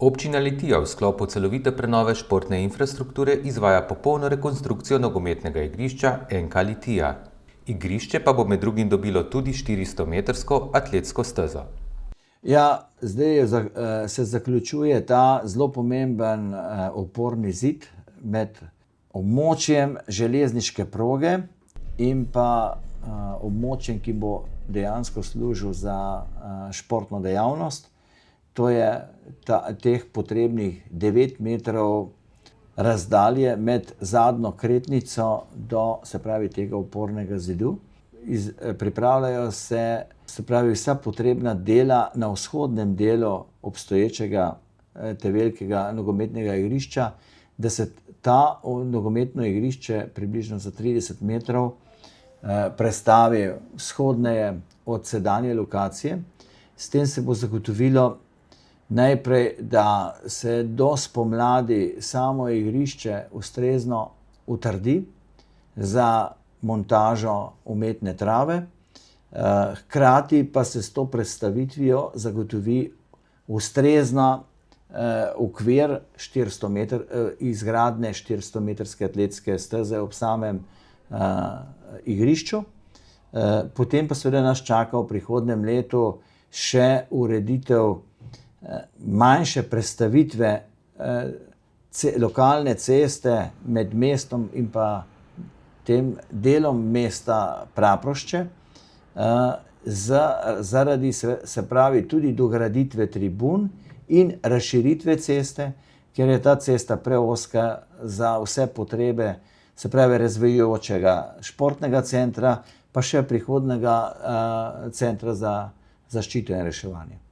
Občina Litija v sklopu celovite prenove športne infrastrukture izvaja popolno rekonstrukcijo nogometnega igrišča NK Litija. Igrišče pa bo med drugim dobilo tudi 400-metrsko atletsko stezo. Ja, zdaj se zaključuje ta zelo pomemben oporni zid med območjem železniške proge in pa območjem, ki bo dejansko služil za športno dejavnost. To je teh potrebnih 9 metrov razdalje med zadnjo kretnico do, se pravi, tega opornega zidu. Pripravljajo se vsa potrebna dela na vzhodnem delu obstoječega te velikega nogometnega igrišča, da se ta nogometno igrišče približno za 30 metrov prestavi vzhodneje od sedanje lokacije. S tem se bo zagotovilo najprej, da se do spomladi samo igrišče ustrezno utrdi za montažo umetne trave, hkrati pa se s to prestavitvijo zagotovi ustrezna okvir izgradnje 400-metrske atletske steze ob samem igrišču. Potem pa seveda nas čaka v prihodnjem letu še ureditev manjše prestavitve lokalne ceste med mestom in pa tem delom mesta Praprošče, zaradi, se pravi, tudi dograditve tribun in razširitve ceste, ker je ta cesta preozka za vse potrebe, se pravi, razvijajočega športnega centra, pa še prihodnjega centra za zaščito in reševanje.